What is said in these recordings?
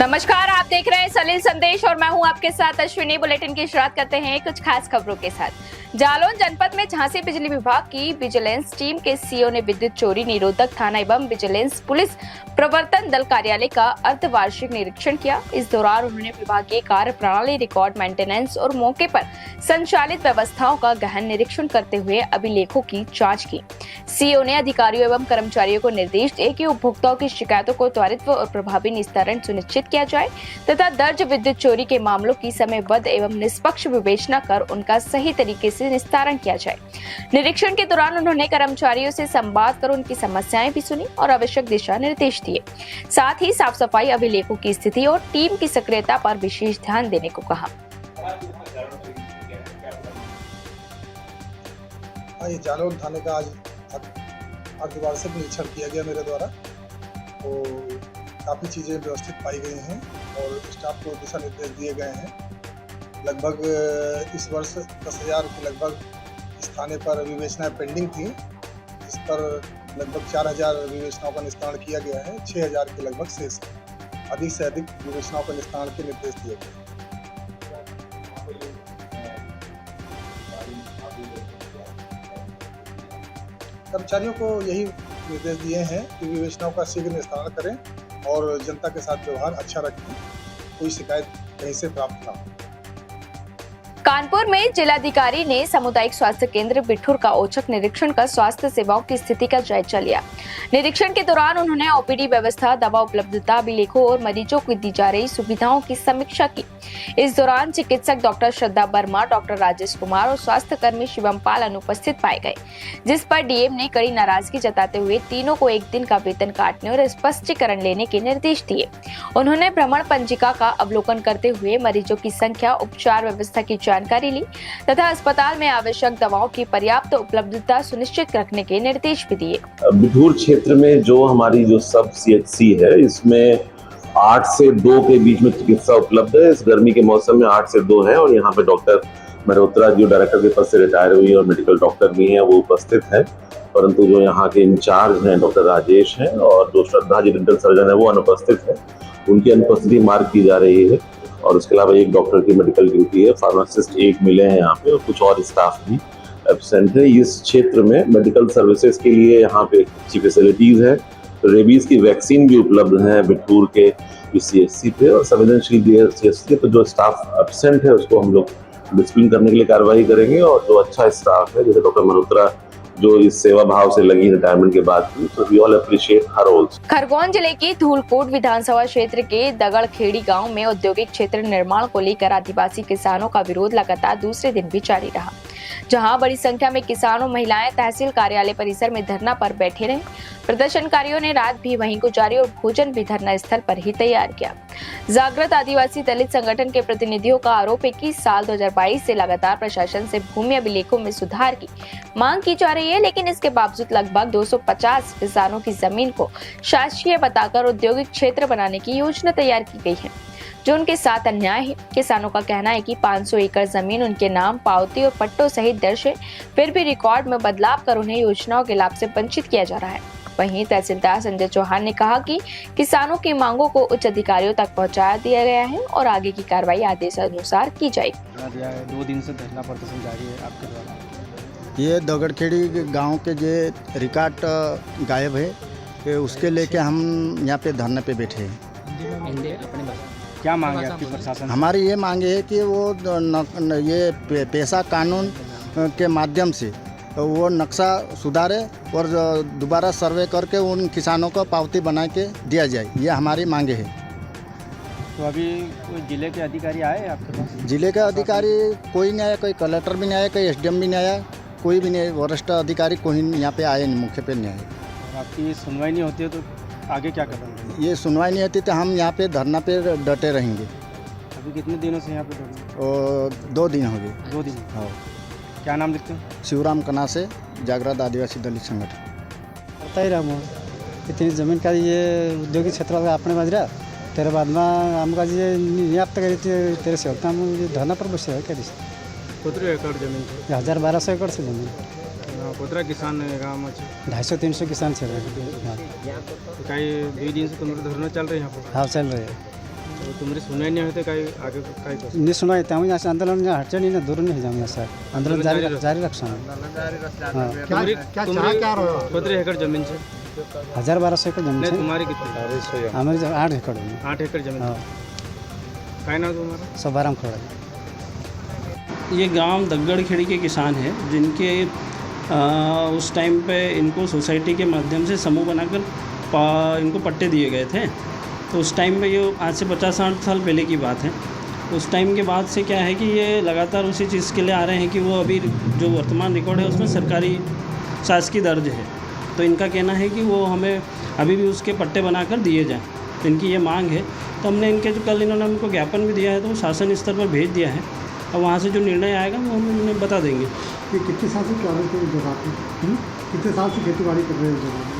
नमस्कार, आप देख रहे हैं सलील संदेश और मैं हूं आपके साथ अश्विनी। बुलेटिन की शुरुआत करते हैं कुछ खास खबरों के साथ। जालौन जनपद में झांसी बिजली विभाग की विजिलेंस टीम के सीओ ने विद्युत चोरी निरोधक थाना एवं विजिलेंस पुलिस प्रवर्तन दल कार्यालय का अर्धवार्षिक निरीक्षण किया। इस दौरान उन्होंने विभागीय कार्य प्रणाली, रिकॉर्ड मेंटेनेंस और मौके पर संचालित व्यवस्थाओं का गहन निरीक्षण करते हुए अभिलेखों की जाँच की। सीओ ने अधिकारियों एवं कर्मचारियों को निर्देश दिए कि उपभोक्ताओं की शिकायतों को त्वरित और प्रभावी निस्तारण सुनिश्चित किया जाए तथा दर्ज विद्युत चोरी के मामलों की समयबद्ध एवं निष्पक्ष विवेचना कर उनका सही तरीके से निस्तारण किया जाए। निरीक्षण के दौरान उन्होंने कर्मचारियों से संवाद कर उनकी समस्याएं भी सुनी और आवश्यक दिशा निर्देश दिए। साथ ही साफ सफाई, अभिलेखों की स्थिति और टीम की सक्रियता पर विशेष ध्यान देने को कहा। जालौन थाने का आज अर्धवार्षिक निरीक्षण किया गया मेरे द्वारा, तो काफ़ी चीज़ें व्यवस्थित पाई गई हैं और स्टाफ को दिशा निर्देश दिए गए हैं। लगभग इस वर्ष 10,000 के लगभग इस थाने पर विवेचनाएं पेंडिंग थी, इस पर लगभग 4,000 विवेचनाओं का निस्तारण किया गया है। 6,000 के लगभग शेष है। अधिक से अधिक विवेचनाओं का निस्तारण के निर्देश दिए गए। कर्मचारियों को यही निर्देश दिए हैं कि विवेचनाओं का शीघ्र निस्तारण करें और जनता के साथ व्यवहार अच्छा रखें, कोई शिकायत कहीं से प्राप्त ना हो। कानपुर में जिलाधिकारी ने सामुदायिक स्वास्थ्य केंद्र बिठूर का औचक निरीक्षण कर स्वास्थ्य सेवाओं की स्थिति का जायजा लिया। निरीक्षण के दौरान उन्होंने ओपीडी व्यवस्था, दवा उपलब्धता, अभिलेखों और मरीजों को दी जा रही सुविधाओं की समीक्षा की। इस दौरान चिकित्सक डॉक्टर श्रद्धा वर्मा, डॉक्टर राजेश कुमार और स्वास्थ्य कर्मी शिवम पाल अनुपस्थित पाए गए, जिस पर डीएम ने कड़ी नाराजगी जताते हुए तीनों को एक दिन का वेतन काटने और स्पष्टीकरण लेने के निर्देश दिए। उन्होंने भ्रमण पंजिका का अवलोकन करते हुए मरीजों की संख्या, उपचार व्यवस्था की जानकारी ली तथा अस्पताल में आवश्यक दवाओं की पर्याप्त उपलब्धता सुनिश्चित रखने के निर्देश भी दिए। बिठूर क्षेत्र में जो हमारी सब सीएचसी है, इसमें 8 से 2 के बीच में चिकित्सा उपलब्ध है। इस गर्मी के मौसम में 8 से 2 है और यहाँ पे डॉक्टर मल्होत्रा जो डायरेक्टर के पद से रिटायर हुई और मेडिकल डॉक्टर भी हैं, वो उपस्थित है। परंतु जो यहाँ के इंचार्ज हैं डॉक्टर राजेश हैं और जो श्रद्धा जी डेंटल सर्जन है, वो अनुपस्थित है। उनकी अनुपस्थिति मार्क की जा रही है और उसके अलावा एक डॉक्टर की मेडिकल ड्यूटी है, फार्मासिस्ट एक मिले हैं यहाँ पे और कुछ और स्टाफ भी एब्सेंट है। इस क्षेत्र में मेडिकल सर्विसेज के लिए यहाँ पे अच्छी फैसिलिटीज है। रेबीज की वैक्सीन भी उपलब्ध है बिठूर के सीएचसी पे और संवेदनशील सीएचसी पे जो स्टाफ एब्सेंट है उसको हम लोग डिसिप्लिन करने के लिए कार्रवाई करेंगे और जो अच्छा स्टाफ है, जैसे डॉक्टर मल्होत्रा जो इस सेवा भाव से लगी रिटायरमेंट के बाद, तो we all appreciate her roles. Khargone जिले की धूलकोट विधानसभा क्षेत्र के दगड़खेड़ी गांव में औद्योगिक क्षेत्र निर्माण को लेकर आदिवासी किसानों का विरोध लगातार दूसरे दिन भी जारी रहा, जहां बड़ी संख्या में किसान और महिलाएं तहसील कार्यालय परिसर में धरना पर बैठे रहे। प्रदर्शनकारियों ने रात भी वहीं गुजारी और भोजन भी धरना स्थल पर ही तैयार किया। जागृत आदिवासी दलित संगठन के प्रतिनिधियों का आरोप है कि साल 2022 से लगातार प्रशासन से भूमि अभिलेखों में सुधार की मांग की जा रही है, लेकिन इसके बावजूद लगभग 250 किसानों की जमीन को शासकीय बताकर औद्योगिक क्षेत्र बनाने की योजना तैयार की गई है, जो उनके साथ अन्याय है। किसानों का कहना है कि 500 एकड़ जमीन उनके नाम, पावती और पट्टों सहित दर्ज है, फिर भी रिकॉर्ड में बदलाव कर उन्हें योजनाओं के लाभ से वंचित किया जा रहा है। वहीं तहसीलदार संजय चौहान ने कहा कि किसानों की मांगों को उच्च अधिकारियों तक पहुंचा दिया गया है और आगे की कार्रवाई आदेश अनुसार की जाएगी। 2 दिन से धरना प्रदर्शन जारी है आपके द्वारा। ये दगड़खेड़ी गांव के जो रिकॉर्ड गायब है, उसके लेके हम यहाँ पे धरने पे बैठे हैं। क्या मांग है आपकी प्रशासन? हमारी ये मांग है कि वो ये पैसा कानून के माध्यम से वो नक्शा सुधारे और दोबारा सर्वे करके उन किसानों को पावती बना के दिया जाए, ये हमारी मांगे है। तो अभी कोई जिले के अधिकारी आए आपके पास? जिले के अधिकारी कोई नहीं आया, कोई कलेक्टर भी नहीं आया, कोई एसडीएम भी नहीं आया, कोई भी नहीं, वरिष्ठ अधिकारी कोई यहाँ पे आए नहीं, मुख्य पे नहीं आए। आपकी सुनवाई नहीं होती है तो आगे क्या करेंगे? ये सुनवाई नहीं होती तो हम यहाँ पे धरना पे डटे रहेंगे। अभी कितने दिनों से यहाँ पे डटे? और 2 दिन हो गए। 2 दिन? हाँ। क्या नाम लिखते हैं? शिवराम कना से जागृत आदिवासी दलित संगठन। करता ही रहा इतनी ज़मीन का ये औद्योगिक क्षेत्र अपने बजरा तेरे बाद में आमका ये नियाप्त करी तेरे से होता हम धरना पर बसे है क्या कितने एकड़ जमीन? 1200 एकड़ से जमीन। कितना किसान गाँव में? 250-300 किसान से कई 2 दिन से तुम धरना चल रहे हैं यहाँ पर? हाँ चल रहे हैं। तुम्हारी सुनाई नहीं होते काही आगे काय कसं नहीं सुना है त्यामुळे असं आंदोलन हटचे नहीं ना दूर नहीं जाऊंगा सर आंदोलन जारी रखना हाँ तुम्हारी कितनी एकड़ जमीन से 1200 एकड़ जमीन नहीं है तुम्हारी कितनी हमारी 8 एकड़ है 8 एकड़ जमीन हाँ काय नाव तुम्हारा सभाराम खोड़ा ये गांव दग्गड़खेड़ी के किसान हैं जिनके उस टाइम पे इनको सोसाइटी के माध्यम से समूह बनाकर इनको पट्टे दिए गए थे। तो उस टाइम पे ये आज से 50-60 साल पहले की बात है। उस टाइम के बाद से क्या है कि ये लगातार उसी चीज़ के लिए आ रहे हैं कि वो अभी जो वर्तमान रिकॉर्ड है उसमें सरकारी शासकीय दर्ज है। तो इनका कहना है कि वो हमें अभी भी उसके पट्टे बनाकर दिए जाएँ। तो इनकी ये मांग है। तो हमने इनके जो कल इन्होंने हमको ज्ञापन भी दिया है तो वो शासन स्तर पर भेज दिया है और वहाँ से जो निर्णय आएगा वो हम उन्हें बता देंगे। ये कितने साल से क्या कितने साल से खेती बाड़ी कर रहे हैं?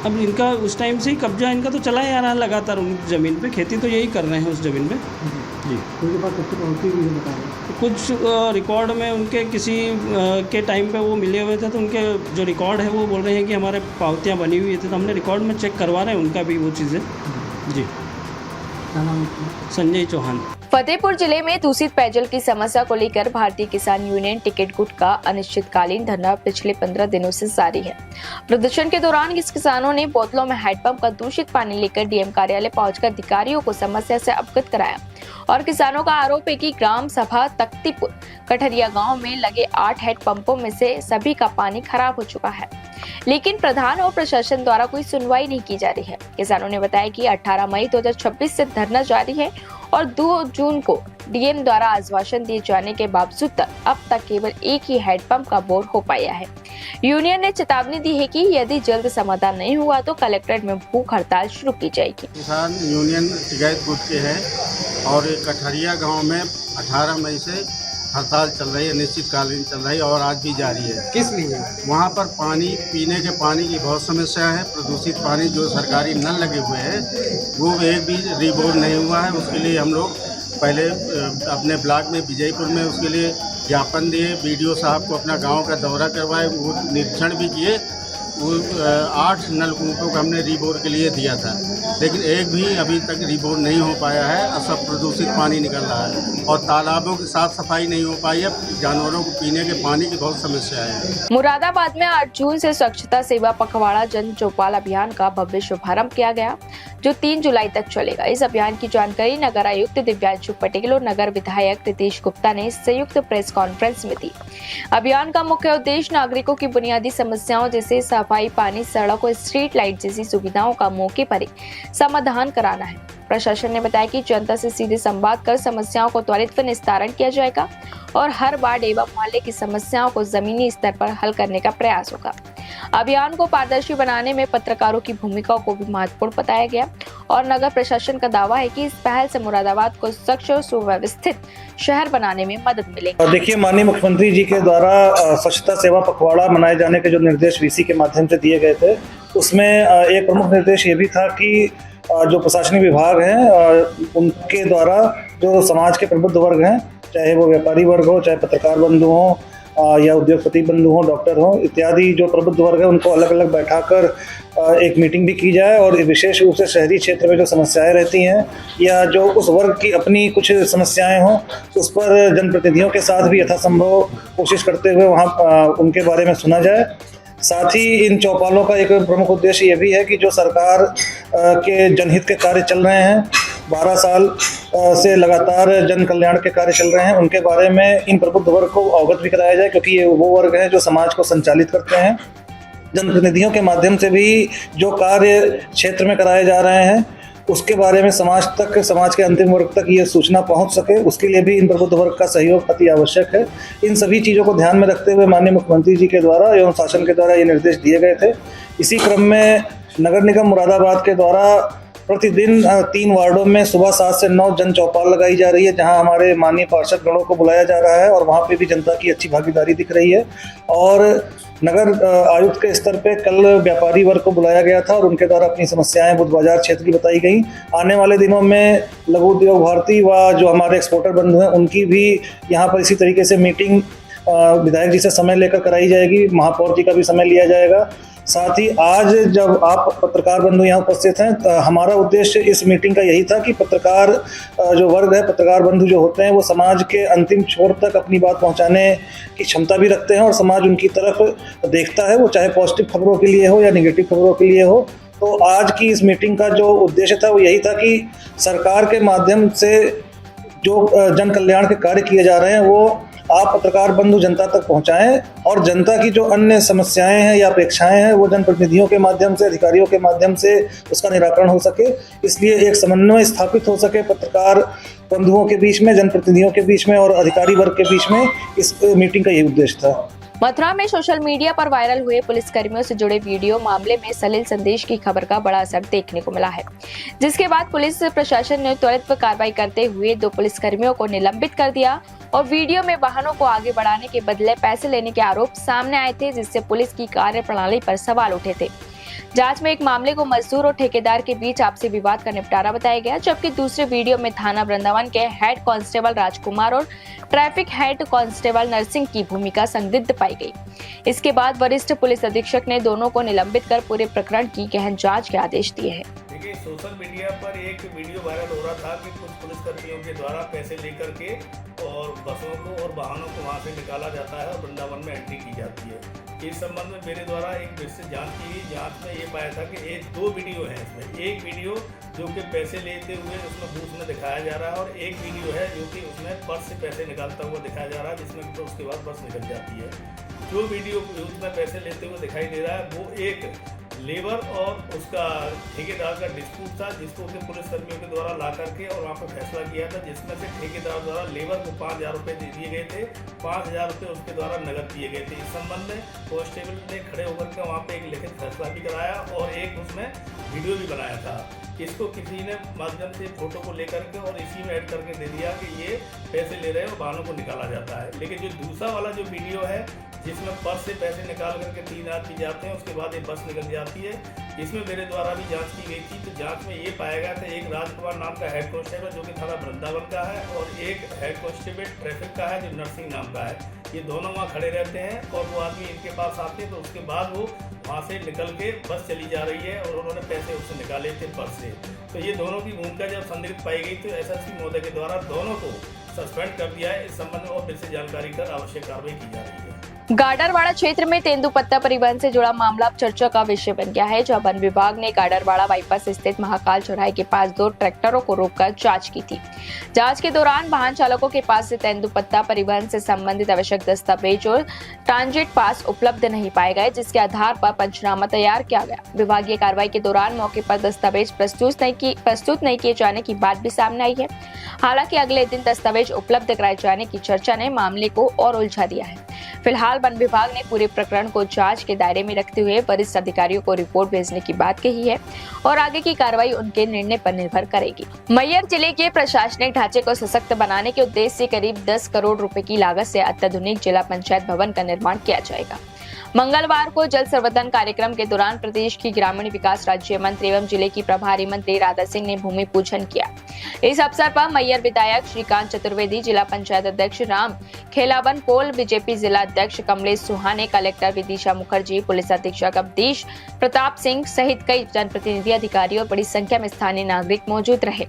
अब इनका उस टाइम से ही कब्जा इनका तो चला ही आ रहा है लगातार उन ज़मीन पे, खेती तो यही कर रहे हैं उस ज़मीन पे जी। उनके पास कच्ची पहुँचती भी है बता रहे तो कुछ रिकॉर्ड में उनके किसी के टाइम पे वो मिले हुए थे तो उनके जो रिकॉर्ड है वो बोल रहे हैं कि हमारे पावतियाँ बनी हुई थी। तो हमने रिकॉर्ड में चेक करवा रहे हैं उनका भी वो चीज़ें जी। क्या नाम है? संजय चौहान। फतेहपुर जिले में दूषित पेयजल की समस्या को लेकर भारतीय किसान यूनियन टिकट गुट का अनिश्चितकालीन धरना पिछले 15 दिनों से जारी है। प्रदर्शन के दौरान इस किसानों ने बोतलों में हैंडपंप का दूषित पानी लेकर डीएम कार्यालय पहुंचकर अधिकारियों को समस्या से अवगत कराया और किसानों का आरोप है कि ग्राम सभा तख्तीपुर कठरिया गांव में लगे 8 हैंडपंपों में से सभी का पानी खराब हो चुका है, लेकिन प्रधान और प्रशासन द्वारा कोई सुनवाई नहीं की जा रही है। किसानों ने बताया कि 18 मई 2026 से धरना जारी है और 2 जून को डीएम द्वारा आश्वासन दिए जाने के बावजूद अब तक केवल एक ही हैंडपंप का बोर हो पाया है। यूनियन ने चेतावनी दी है कि यदि जल्द समाधान नहीं हुआ तो कलेक्ट्रेट में भूख हड़ताल शुरू की जाएगी। किसान यूनियन टिकैत गुट के हैं और कठरिया गांव में 18 मई से हड़ताल चल रही है, निश्चितकालीन चल रही है और आज भी जारी है। किस लिए? वहाँ पर पानी पीने के पानी की बहुत समस्या है। प्रदूषित पानी जो सरकारी नल लगे हुए हैं वो एक भी रिबोर नहीं हुआ है। उसके लिए हम लोग पहले अपने ब्लॉक में विजयपुर में उसके लिए ज्ञापन दिए, बीडीओ साहब को अपना गांव का दौरा करवाए, वो निरीक्षण भी किए। वो 8 नलकूपों को हमने रिबोर के लिए दिया था, लेकिन एक भी अभी तक रिबोर नहीं हो पाया है और सब प्रदूषित पानी निकल रहा है और तालाबों की साफ सफाई नहीं हो पाई है। जानवरों को पीने के पानी की बहुत समस्या है। मुरादाबाद में 8 जून से स्वच्छता सेवा पखवाड़ा जन चौपाल अभियान का भव्य शुभारंभ किया गया जो 3 जुलाई तक चलेगा। इस अभियान की जानकारी नगर आयुक्त दिव्यांशु पटेल और नगर विधायक रितेश गुप्ता ने संयुक्त प्रेस कॉन्फ्रेंस में दी। अभियान का मुख्य उद्देश्य नागरिकों की बुनियादी समस्याओं जैसे सफाई, पानी, सड़क और स्ट्रीट लाइट जैसी सुविधाओं का मौके पर ही समाधान कराना है। प्रशासन ने बताया कि जनता से सीधे संवाद कर समस्याओं को त्वरित निस्तारण किया जाएगा और हर वार्ड एवं मोहल्ले की समस्याओं को जमीनी स्तर पर हल करने का प्रयास होगा। अभियान को पारदर्शी बनाने में पत्रकारों की भूमिका को भी महत्वपूर्ण बताया गया और नगर प्रशासन का दावा है कि इस पहल से मुरादाबाद को स्वच्छ और सुव्यवस्थित शहर बनाने में मदद मिलेगी। देखिए, माननीय मुख्यमंत्री जी के द्वारा स्वच्छता सेवा पखवाड़ा मनाए जाने के जो निर्देश वीसी के माध्यम से दिए गए थे उसमें एक प्रमुख निर्देश ये भी था कि जो प्रशासनिक विभाग हैं उनके द्वारा जो समाज के प्रबुद्ध वर्ग हैं, चाहे वो व्यापारी वर्ग हो, चाहे पत्रकार बंधु हों या उद्योगपति बंधु हों, डॉक्टर हों इत्यादि जो प्रबुद्ध वर्ग है उनको अलग अलग बैठाकर एक मीटिंग भी की जाए और विशेष रूप से शहरी क्षेत्र में जो समस्याएं रहती हैं या जो उस वर्ग की अपनी कुछ समस्याएं हों उस पर जनप्रतिनिधियों के साथ भी यथासंभव कोशिश करते हुए वहाँ उनके बारे में सुना जाए। साथ ही इन चौपालों का एक प्रमुख उद्देश्य ये भी है कि जो सरकार के जनहित के कार्य चल रहे हैं, 12 साल से लगातार जन कल्याण के कार्य चल रहे हैं, उनके बारे में इन प्रबुद्ध वर्ग को अवगत भी कराया जाए क्योंकि ये वो वर्ग हैं जो समाज को संचालित करते हैं। जनप्रतिनिधियों के माध्यम से भी जो कार्य क्षेत्र में कराए जा रहे हैं उसके बारे में समाज के अंतिम वर्ग तक ये सूचना पहुंच सके, उसके लिए भी इन प्रबुद्ध वर्ग का सहयोग अति आवश्यक है। इन सभी चीज़ों को ध्यान में रखते हुए माननीय मुख्यमंत्री जी के द्वारा एवं शासन के द्वारा ये निर्देश दिए गए थे। इसी क्रम में नगर निगम मुरादाबाद के द्वारा प्रतिदिन 3 वार्डों में सुबह 7 से 9 जन चौपाल लगाई जा रही है जहां हमारे माननीय पार्षद गणों को बुलाया जा रहा है और वहां पे भी जनता की अच्छी भागीदारी दिख रही है। और नगर आयुक्त के स्तर पे कल व्यापारी वर्ग को बुलाया गया था और उनके द्वारा अपनी समस्याएं बुध बाजार क्षेत्र की बताई गई। आने वाले दिनों में लघु उद्योग भारती व जो हमारे एक्सपोर्टर बंधु हैं उनकी भी यहाँ पर इसी तरीके से मीटिंग विधायक जी से समय लेकर कराई जाएगी, महापौर जी का भी समय लिया जाएगा साथ ही आज जब आप पत्रकार बंधु यहाँ उपस्थित हैं, तो हमारा उद्देश्य इस मीटिंग का यही था कि पत्रकार जो वर्ग है, पत्रकार बंधु जो होते हैं, वो समाज के अंतिम छोर तक अपनी बात पहुँचाने की क्षमता भी रखते हैं और समाज उनकी तरफ देखता है, वो चाहे पॉजिटिव खबरों के लिए हो या नेगेटिव खबरों के लिए हो। तो आज की इस मीटिंग का जो उद्देश्य था वो यही था कि सरकार के माध्यम से जो जन कल्याण के कार्य किए जा रहे हैं वो आप पत्रकार बंधु जनता तक पहुंचाएं और जनता की जो अन्य समस्याएं हैं या अपेक्षाएं हैं वो जनप्रतिनिधियों के माध्यम से, अधिकारियों के माध्यम से उसका निराकरण हो सके, इसलिए एक समन्वय स्थापित हो सके पत्रकार बंधुओं के बीच में, जनप्रतिनिधियों के बीच में और अधिकारी वर्ग के बीच में। इस मीटिंग का ये उद्देश्य था। मथुरा में सोशल मीडिया पर वायरल हुए पुलिसकर्मियों से जुड़े वीडियो मामले में सलिल संदेश की खबर का बड़ा असर देखने को मिला है, जिसके बाद पुलिस प्रशासन ने त्वरित कार्रवाई करते हुए 2 पुलिसकर्मियों को निलंबित कर दिया और वीडियो में वाहनों को आगे बढ़ाने के बदले पैसे लेने के आरोप सामने आए थे, जिससे पुलिस की कार्यप्रणाली पर सवाल उठे थे। जांच में एक मामले को मजदूर और ठेकेदार के बीच आपसी विवाद का निपटारा बताया गया, जबकि दूसरे वीडियो में थाना वृंदावन के हेड कांस्टेबल राजकुमार और ट्रैफिक हेड कांस्टेबल नरसिंह की भूमिका संदिग्ध पाई गई। इसके बाद वरिष्ठ पुलिस अधीक्षक ने दोनों को निलंबित कर पूरे प्रकरण की गहन जांच के आदेश दिए हैं। देखिए, सोशल मीडिया पर एक वीडियो वायरल हो रहा था कि कुछ पुलिसकर्मियों के द्वारा पैसे लेकर के और बसों को और वाहनों को वहां से निकाला जाता है और वृंदावन में एंट्री की जाती है। इस संबंध में मेरे द्वारा एक विस्तृत जांच की गई। जांच में ये पाया था कि 2 वीडियो हैं इसमें। एक वीडियो जो कि पैसे लेते हुए उसमें बूथ में दिखाया जा रहा है और एक वीडियो है जो कि उसमें पर्स से पैसे निकालता हुआ दिखाया जा रहा है, जिसमें तो उसके बाद बस निकल जाती है। जो वीडियो उसमें पैसे लेते हुए दिखाई दे रहा है वो एक लेबर और उसका ठेकेदार का डिस्प्यूट था, जिसको उसके पुलिसकर्मियों के द्वारा ला करके और वहाँ पर फैसला किया था, जिसमें से ठेकेदार द्वारा लेबर को 5,000 रुपये दे दिए गए थे, 5,000 रुपये उसके द्वारा नकद दिए गए थे। इस संबंध में कांस्टेबल ने खड़े होकर के वहाँ पे एक लिखित फैसला भी कराया और एक उसमें वीडियो भी बनाया था। इसको किसी ने माध्यम से फोटो को लेकर के और इसी में ऐड करके दे दिया कि ये पैसे ले रहे हैं और वाहनों को निकाला जाता है। लेकिन जो दूसरा वाला जो वीडियो है जिसमें पर्स से पैसे निकाल करके 3 आदमी जाते हैं, उसके बाद एक बस निकल जाती है, इसमें मेरे द्वारा भी जांच की गई थी। तो जांच में ये पाया गया था एक राजकुमार नाम का हेड कांस्टेबल जो कि थाना वृंदावन का है और एक हेड कांस्टेबल ट्रैफिक का है जो नरसिंह नाम का है। ये दोनों वहाँ खड़े रहते हैं और वो आदमी इनके पास आते हैं, तो उसके बाद वो वहाँ से निकल के बस चली जा रही है और उन्होंने पैसे उससे निकाले थे पर्स से। तो ये दोनों की भूमिका जब संदिग्ध पाई गई तो एसएसपी महोदय के द्वारा दोनों को सस्पेंड कर दिया है। इस संबंध में और फिर से जानकारी कर आवश्यक कार्रवाई की जा रही है। गाडरवाड़ा क्षेत्र में तेंदुपत्ता परिवहन से जुड़ा मामला अब चर्चा का विषय बन गया है, जहां वन विभाग ने गाडरवाड़ा बाईपास स्थित महाकाल चौराहे के पास 2 ट्रैक्टरों को रोककर जांच की थी। जांच के दौरान वाहन चालकों के पास से तेंदुपत्ता परिवहन से संबंधित आवश्यक दस्तावेज और ट्रांजिट पास उपलब्ध नहीं पाए गए, जिसके आधार पर पंचनामा तैयार किया गया। विभागीय कार्रवाई के दौरान मौके पर दस्तावेज प्रस्तुत नहीं किए जाने की बात भी सामने आई है। हालांकि अगले दिन दस्तावेज उपलब्ध कराए जाने की चर्चा ने मामले को और उलझा दिया है। फिलहाल वन विभाग ने पूरे प्रकरण को जांच के दायरे में रखते हुए वरिष्ठ अधिकारियों को रिपोर्ट भेजने की बात कही है और आगे की कार्रवाई उनके निर्णय पर निर्भर करेगी। मैयर जिले के प्रशासनिक ढांचे को सशक्त बनाने के उद्देश्य से करीब 10 करोड़ रुपए की लागत से अत्याधुनिक जिला पंचायत भवन का निर्माण किया जाएगा। मंगलवार को जल संवर्धन कार्यक्रम के दौरान प्रदेश की ग्रामीण विकास राज्य मंत्री एवं जिले की प्रभारी मंत्री राधा सिंह ने भूमि पूजन किया। इस अवसर पर मैयर विधायक श्रीकांत चतुर्वेदी, जिला पंचायत अध्यक्ष राम खेलावन पोल, बीजेपी जिला अध्यक्ष कमलेश सुहाने, कलेक्टर विदिशा मुखर्जी, पुलिस अधीक्षक अवधेश प्रताप सिंह सहित कई जनप्रतिनिधि, अधिकारी और बड़ी संख्या में स्थानीय नागरिक मौजूद रहे।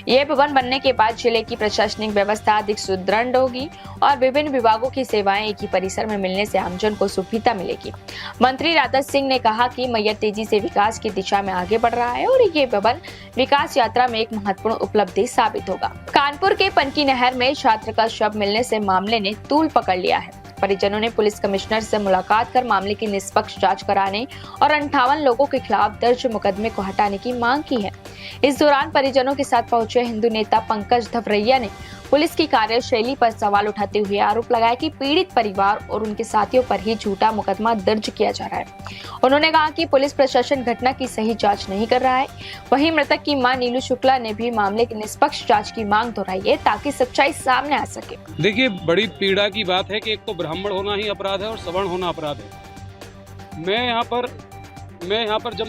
ये भवन बनने के बाद जिले की प्रशासनिक व्यवस्था अधिक सुदृढ़ होगी और विभिन्न विभागों की सेवाएं एक ही परिसर में मिलने से आमजन को सुविधा मिलेगी। मंत्री राधा सिंह ने कहा कि मैयर तेजी से विकास की दिशा में आगे बढ़ रहा है और ये भवन विकास यात्रा में एक महत्वपूर्ण उपलब्धि साबित होगा। कानपुर के पनकी नहर में छात्र का शव मिलने से मामले ने तूल पकड़ लिया है। परिजनों ने पुलिस कमिश्नर से मुलाकात कर मामले की निष्पक्ष जांच कराने और 58 लोगों के खिलाफ दर्ज मुकदमे को हटाने की मांग की है। इस दौरान परिजनों के साथ पहुंचे हिंदू नेता पंकज धवरैया ने पुलिस की कार्यशैली पर सवाल उठाते हुए आरोप लगाया कि पीड़ित परिवार और उनके साथियों पर ही झूठा मुकदमा दर्ज किया जा रहा है। उन्होंने कहा कि पुलिस प्रशासन घटना की सही जांच नहीं कर रहा है। वहीं मृतक की मां नीलू शुक्ला ने भी मामले की निष्पक्ष जांच की मांग दोहराई है ताकि सच्चाई सामने आ सके। देखिए, बड़ी पीड़ा की बात है कि एक तो ब्राह्मण होना ही अपराध है और सवर्ण होना अपराध है। मैं यहाँ पर जब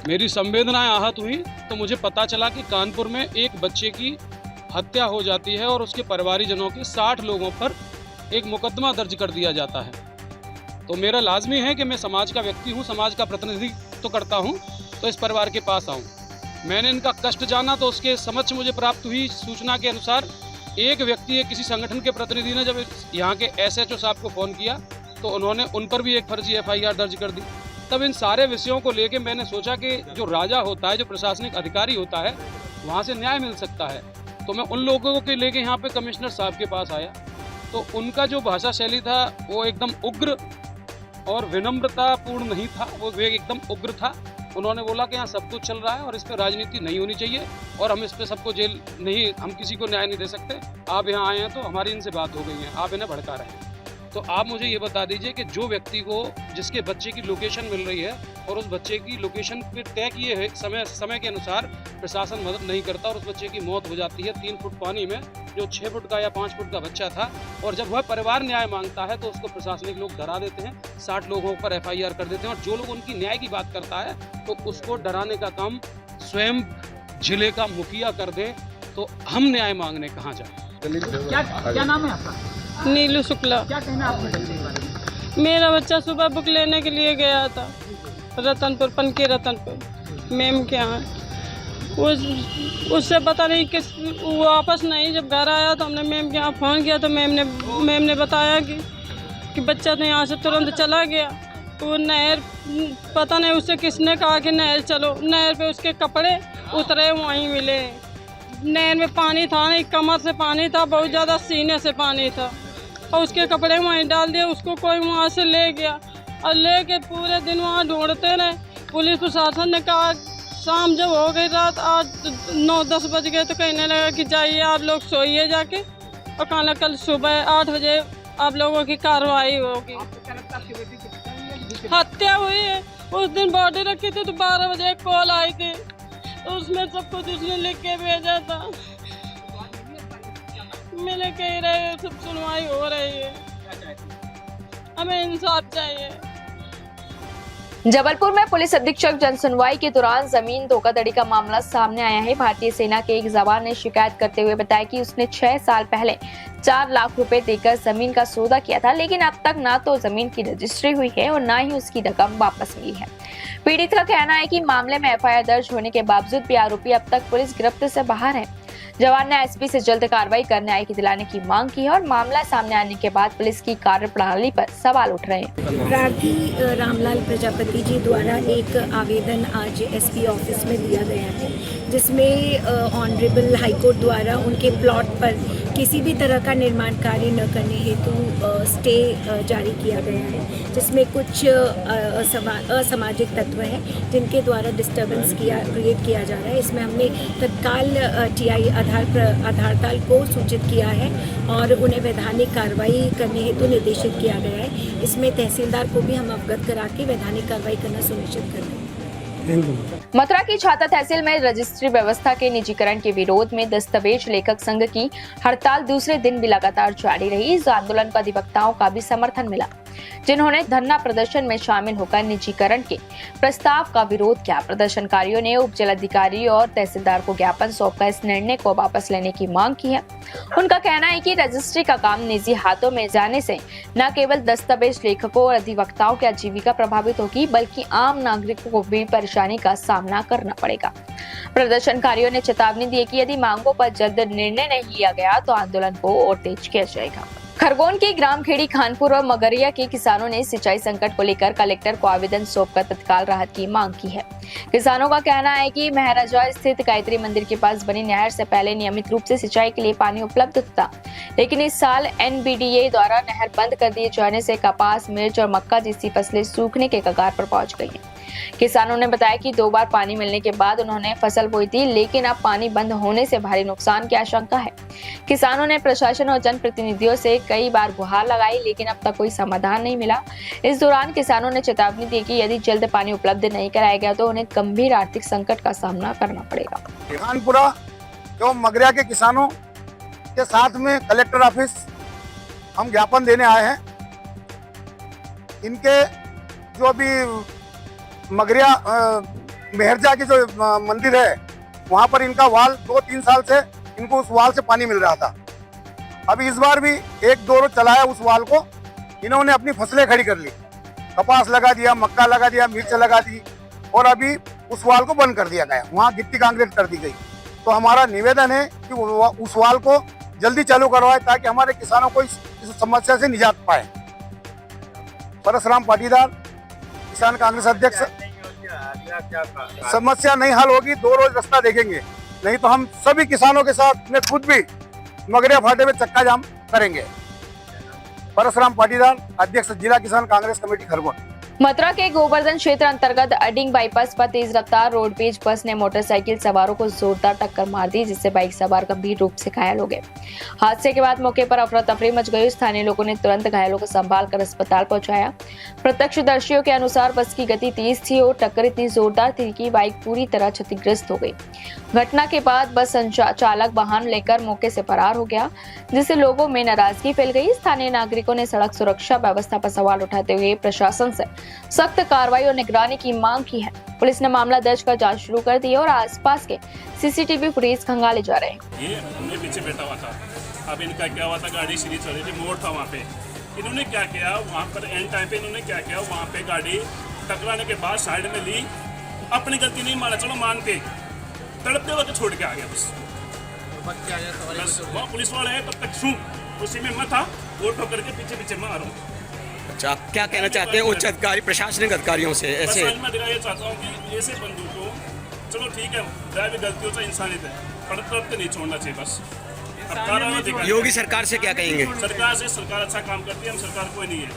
मेरी संवेदनाएं आहत हुई तो मुझे पता चला कि कानपुर में एक बच्चे की हत्या हो जाती है और उसके परिवारीजनों के 60 लोगों पर एक मुकदमा दर्ज कर दिया जाता है। तो मेरा लाजमी है कि मैं समाज का व्यक्ति हूँ, समाज का प्रतिनिधित्व तो करता हूँ, तो इस परिवार के पास आऊँ। मैंने इनका कष्ट जाना तो उसके समक्ष मुझे प्राप्त हुई सूचना के अनुसार एक व्यक्ति है, किसी संगठन के प्रतिनिधि ने जब यहाँ के SHO साहब को फ़ोन किया तो उन्होंने उन पर भी एक फर्जी FIR दर्ज कर दी। तब इन सारे विषयों को लेके मैंने सोचा कि जो राजा होता है, जो प्रशासनिक अधिकारी होता है, वहाँ से न्याय मिल सकता है। तो मैं उन लोगों के लेके यहाँ पे कमिश्नर साहब के पास आया, तो उनका जो भाषा शैली था वो एकदम उग्र और विनम्रतापूर्ण नहीं था, वो एकदम उग्र था। उन्होंने बोला कि यहाँ सब कुछ चल रहा है और इस पर राजनीति नहीं होनी चाहिए और हम इस पर सबको जेल नहीं, हम किसी को न्याय नहीं दे सकते। आप यहाँ आए हैं तो हमारी इनसे बात हो गई है, आप इन्हें भड़का रहे हैं। तो आप मुझे ये बता दीजिए कि जो व्यक्ति को जिसके बच्चे की लोकेशन मिल रही है और उस बच्चे की लोकेशन पे तय किए है समय के अनुसार प्रशासन मदद नहीं करता और उस बच्चे की मौत हो जाती है 3 फुट पानी में, जो 6 फुट का या 5 फुट का बच्चा था, और जब वह परिवार न्याय मांगता है तो उसको प्रशासनिक लोग डरा देते हैं, 60 लोगों पर FIR कर देते हैं, और जो लोग उनकी न्याय की बात करता है तो उसको डराने का काम स्वयं जिले का मुखिया कर दे, तो हम न्याय मांगने कहाँ जाए। क्या नाम है आपका? नीलू शुक्ला। क्या कहना आपके बच्चे के बारे में? मेरा बच्चा सुबह बुक लेने के लिए गया था रतनपुर, पनकी रतनपुर मैम के यहाँ। उससे पता नहीं किस वो वापस नहीं, जब घर आया तो हमने मैम के यहाँ फ़ोन किया तो मैम ने बताया कि बच्चा तो यहाँ से तुरंत चला गया। वो नहर, पता नहीं उससे किसने कहा कि नहर चलो, नहर पे उसके कपड़े उतरे वहीं मिले। नहर में पानी था नहीं, कमर से पानी था, बहुत ज़्यादा सीने से पानी था, और उसके कपड़े वहीं डाल दिए। उसको कोई वहाँ से ले गया और ले के पूरे दिन वहाँ ढूंढते रहे। पुलिस प्रशासन ने कहा, शाम जब हो गई रात 8-9-10 बज गए तो कहने लगा कि जाइए आप लोग सोइए जाके, और कहना कल सुबह 8 बजे आप लोगों की कार्रवाई होगी। हत्या हुई है। उस दिन बॉडी रखी थी तो 12 बजे एक कॉल आई थी, तो उसमें सब कुछ उसने लिख के भेजा था। मिले कह रहे सब सुनवाई हो रही है, हमें इंसाफ चाहिए। जबलपुर में पुलिस अधीक्षक जनसुनवाई के दौरान जमीन धोखाधड़ी का मामला सामने आया है। भारतीय सेना के एक जवान ने शिकायत करते हुए बताया कि उसने 6 साल पहले 4 लाख रुपए देकर जमीन का सौदा किया था, लेकिन अब तक ना तो जमीन की रजिस्ट्री हुई है और ना ही उसकी रकम वापस मिली है। पीड़ित का कहना है कि मामले में FIR दर्ज होने के बावजूद भी आरोपी अब तक पुलिस गिरफ्त से बाहर है। जवान ने SP से जल्द कार्रवाई कर न्याय दिलाने की मांग की है और मामला सामने आने के बाद पुलिस की कार्यप्रणाली पर सवाल उठ रहे हैं। प्रार्थी रामलाल प्रजापति जी द्वारा एक आवेदन आज SP ऑफिस में दिया गया है, जिसमें ऑनरेबल हाईकोर्ट द्वारा उनके प्लॉट पर किसी भी तरह का निर्माण कार्य न करने हेतु स्टे जारी किया गया है, जिसमें कुछ असामाजिक तत्व हैं जिनके द्वारा डिस्टर्बेंस क्रिएट किया जा रहा है। इसमें हमने तत्काल TI आधारताल को सूचित किया है और उन्हें वैधानिक कार्रवाई करने हेतु निर्देशित किया गया है। इसमें तहसीलदार को भी हम अवगत करा के वैधानिक कार्रवाई करना सुनिश्चित कर रहे हैं। मथुरा की छाता तहसील में रजिस्ट्री व्यवस्था के निजीकरण के विरोध में दस्तावेज लेखक संघ की हड़ताल दूसरे दिन भी लगातार जारी रही। इस आंदोलन को अधिवक्ताओं का भी समर्थन मिला, जिन्होंने धरना प्रदर्शन में शामिल होकर निजीकरण के प्रस्ताव का विरोध किया। प्रदर्शनकारियों ने उप जिलाधिकारी और तहसीलदार को ज्ञापन सौंपकर इस निर्णय को वापस लेने की मांग की है। उनका कहना है कि रजिस्ट्री का काम निजी हाथों में जाने से न केवल दस्तावेज लेखकों और अधिवक्ताओं की आजीविका प्रभावित होगी, बल्कि आम नागरिकों को भी परेशानी का सामना करना पड़ेगा। प्रदर्शनकारियों ने चेतावनी दी कि यदि मांगों पर जल्द निर्णय नहीं लिया गया तो आंदोलन को और तेज किया जाएगा। खरगोन के ग्राम खेड़ी, खानपुर और मगरिया के किसानों ने सिंचाई संकट को लेकर कलेक्टर को आवेदन सौंपकर तत्काल राहत की मांग की है। किसानों का कहना है कि महाराजा स्थित गायत्री मंदिर के पास बनी नहर से पहले नियमित रूप से सिंचाई के लिए पानी उपलब्ध था, लेकिन इस साल NBDA द्वारा नहर बंद कर दिए जाने से कपास, मिर्च और मक्का जैसी फसलें सूखने के कगार पर पहुंच गई हैं। किसानों ने बताया कि 2 बार पानी मिलने के बाद उन्होंने फसल बोई थी, लेकिन अब पानी बंद होने से भारी नुकसान की आशंका है। किसानों ने प्रशासन और जनप्रतिनिधियों से कई बार गुहार लगाई, लेकिन अब तक कोई समाधान नहीं मिला। इस दौरान किसानों ने चेतावनी दी कि यदि जल्द पानी उपलब्ध नहीं कराया गया तो उन्हें गंभीर आर्थिक संकट का सामना करना पड़ेगा। खानपुरा एवं मगरिया के किसानों के साथ में कलेक्टर ऑफिस हम ज्ञापन देने आए हैं। इनके जो अभी मगरिया मेहरजा की जो मंदिर है, वहाँ पर इनका वाल 2-3 साल से इनको उस वाल से पानी मिल रहा था। अभी इस बार भी 1-2 रोज चलाया उस वाल को, इन्होंने अपनी फसलें खड़ी कर ली। कपास लगा दिया, मक्का लगा दिया, मिर्च लगा दी और अभी उस वाल को बंद कर दिया गया, वहाँ गिट्टी कांक्रीट कर दी गई। तो हमारा निवेदन है कि उस वाल को जल्दी चालू करवाए ताकि हमारे किसानों को इस समस्या से निजात पाए। परशुराम पाटीदार, किसान कांग्रेस अध्यक्ष। समस्या नहीं हल होगी, 2 रोज रास्ता देखेंगे, नहीं तो हम सभी किसानों के साथ मैं खुद भी मगरिया फाटे में चक्का जाम करेंगे। परशुराम पाटीदार, अध्यक्ष जिला किसान कांग्रेस कमेटी खरगोन। मथुरा के गोवर्धन क्षेत्र अंतर्गत अडिंग बाईपास पर तेज रफ्तार रोडवेज बस ने मोटरसाइकिल सवारों को जोरदार टक्कर मार दी, जिससे बाइक सवार गंभीर रूप से घायल हो गए। हादसे के बाद मौके पर अफरा तफरी मच गई। स्थानीय लोगों ने तुरंत घायलों को संभाल कर अस्पताल पहुंचाया। प्रत्यक्षदर्शियों के अनुसार बस की गति तेज थी और टक्कर इतनी जोरदार थी कि बाइक पूरी तरह क्षतिग्रस्त हो गई। घटना के बाद बस चालक वाहन लेकर मौके से फरार हो गया, जिससे लोगों में नाराजगी फैल गई। स्थानीय नागरिकों ने सड़क सुरक्षा व्यवस्था पर सवाल उठाते हुए प्रशासन से सख्त कार्रवाई और निगरानी की मांग की है। पुलिस ने मामला दर्ज कर जांच शुरू कर दी है और आसपास के सीसीटीवी फुटेज खंगाले जा रहे हैं। ये हमने पीछे बैठा हुआ था, अब इनका क्या हुआ था, गाड़ी सीधी चल रही थी, मोड़ था वहाँ पे। इन्होंने क्या किया, वहाँ पर एंड टाइम पे इन्होंने क्या किया, वहाँ पे गाड़ी टकराने के बाद साइड में ली, अपनी गलती नहीं माना, चलो मान के तड़पते वक्त छोड़ के आ गया बस वहाँ पुलिस वाले है तब तक शू उसी में मैं था, वो ठोकर के पीछे पीछे मैं आ रहा हूँ। अच्छा, आप क्या कहना चाहते हैं उच्च अधिकारी प्रशासनिक अधिकारियों से? ऐसे मैं ये चाहता हूँ कि ऐसे बंदूक को, चलो ठीक है, ड्राइवर गलती होता है, इंसानियत है, पर तड़पते नहीं छोड़ना चाहिए बस। योगी सरकार से क्या कहेंगे? सरकार अच्छा काम करती है, हम सरकार कोई नहीं है,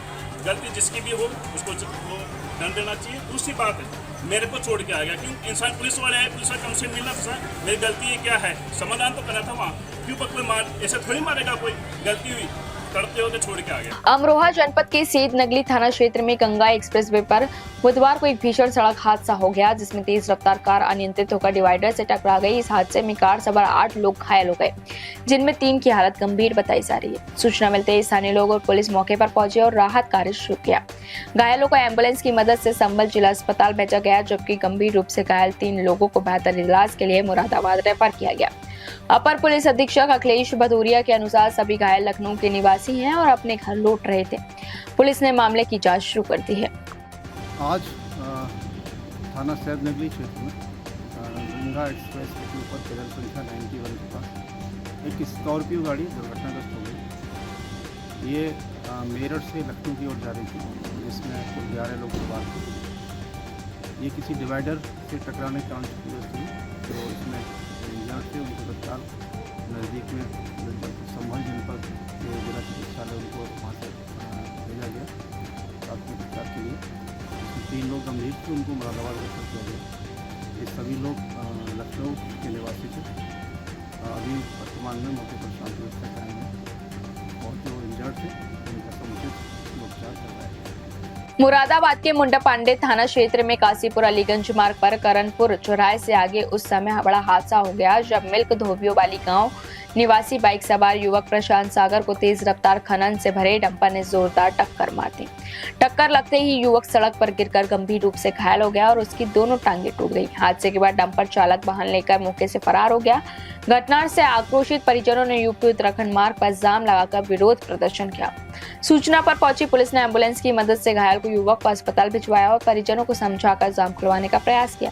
गलती जिसकी भी हो उसको दंड देना चाहिए। दूसरी बात है, मेरे को छोड़ के आ गया, क्यों? इंसान पुलिस वाले आए, पुलिस वाले हमसे मिलना था, मेरी गलती है क्या है, समाधान तो करना था वहाँ, क्यों पर कोई मार ऐसे थोड़ी मारेगा, कोई गलती हुई तड़पते होते छोड़ के आ गया। अमरोहा जनपद के सेठ नगली थाना क्षेत्र में गंगा एक्सप्रेसवे पर बुधवार को एक भीषण सड़क हादसा हो गया, जिसमें तेज रफ्तार कार अनियंत्रित होकर डिवाइडर से टकरा गई। इस हादसे में कार सवार 8 लोग घायल हो गए, जिनमें 3 की हालत गंभीर बताई जा रही है। सूचना मिलते ही स्थानीय लोग और पुलिस मौके पर पहुंचे और राहत कार्य शुरू किया। घायलों को एम्बुलेंस की मदद से संभल जिला अस्पताल भेजा गया, जबकि गंभीर रूप से घायल 3 लोगों को बेहतर इलाज के लिए मुरादाबाद रेफर किया गया। अपर पुलिस अधीक्षक अखिलेश भदौरिया के अनुसार सभी घायल लखनऊ के निवासी हैं और अपने घर लौट रहे थे। पुलिस ने मामले की जांच शुरू कर दी है। आज थाना सैद नगरी क्षेत्र में गंगा एक्सप्रेस के ऊपर पैदल संख्या 91 के पास एक स्कॉर्पियो गाड़ी दुर्घटनाग्रस्त हो गई। ये मेरठ से लखनऊ की ओर जा रही थी, जिसमें कुल 11 लोग सवार थे। ये किसी डिवाइडर से टकराने के चांस हुई, तो इसमें से उनको तत्काल नज़दीक में संभल जनपद के जिला चिकित्सालय उनको वहाँ से भेजा गया प्राथमिक उपचार के लिए। इसमें 3 लोग गंभीर थे, उनको मुरादाबाद रेफर किया गया। ये सभी लोग लखनऊ के निवासी थे। अभी वर्तमान में मौके पर शांति व्यवस्था कराएंगे और जो इंजर्ड थे उनका समुचित उपचार करवाया गया। मुरादाबाद के मुंडा पांडे थाना क्षेत्र में कासीपुर अलीगंज मार्ग पर करणपुर चौराहे से आगे उस समय बड़ा हादसा हो गया, जब मिल्क धोबियों वाली गांव निवासी बाइक सवार युवक प्रशांत सागर को तेज रफ्तार खनन से भरे डंपर ने जोरदार टक्कर मार दी। टक्कर लगते ही युवक सड़क पर गिरकर गंभीर रूप से घायल हो गया और उसकी दोनों टांगें टूट गई। हादसे के बाद डंपर चालक वाहन लेकर मौके से फरार हो गया। घटना से आक्रोशित परिजनों ने यूपी उत्तराखंड मार्ग पर जाम लगाकर विरोध प्रदर्शन किया। सूचना पर पहुंची पुलिस ने एम्बुलेंस की मदद से घायल को युवक को अस्पताल भिजवाया और परिजनों को समझाकर जाम खुलवाने का प्रयास किया।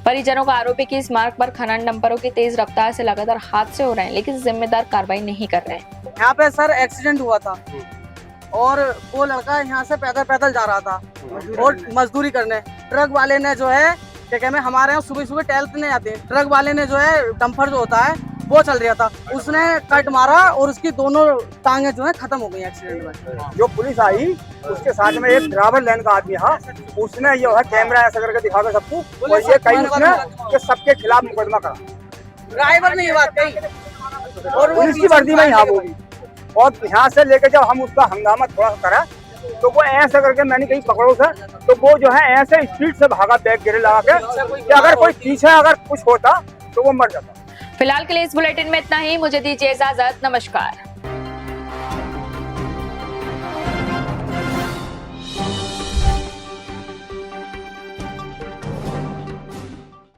परिजनों का आरोप है कि इस मार्ग पर खनन डंपरों की तेज रफ्तार से लगातार हादसे हो रहे हैं, लेकिन जिम्मेदार कार्रवाई नहीं कर रहे हैं। यहाँ पे सर एक्सीडेंट हुआ था और वो लड़का यहाँ से पैदल जा रहा था और मजदूरी करने। ट्रक वाले ने जो है क्या कहते हैं, हमारे यहाँ सुबह सुबह टहलते आते हैं, ट्रक वाले ने जो है डंपर जो होता है वो चल रहा था, उसने कट मारा और उसकी दोनों टांगे जो है खत्म हो गई एक्सीडेंट में। जो पुलिस आई उसके साथ में एक ड्राइवर लाइन का आदमी था, उसने जो है कैमरा ऐसा करके दिखा के सबको और ये कही उसने कि सबके खिलाफ मुकदमा करा। ड्राइवर ने ये बात कही और पुलिस की वर्दी में यहाँ वो भी, और यहाँ से लेकर जब हम उसका हंगामा थोड़ा सा करा तो वो ऐसा करके मैंने कहीं पकड़ो सर, तो वो जो है ऐसे स्पीड से भागा बैग गिरे लगा के कि अगर कोई पीछे अगर कुछ होता तो वो मर जाता। फिलहाल के लिए इस बुलेटिन में इतना ही। मुझे दीजिए इजाजत। नमस्कार।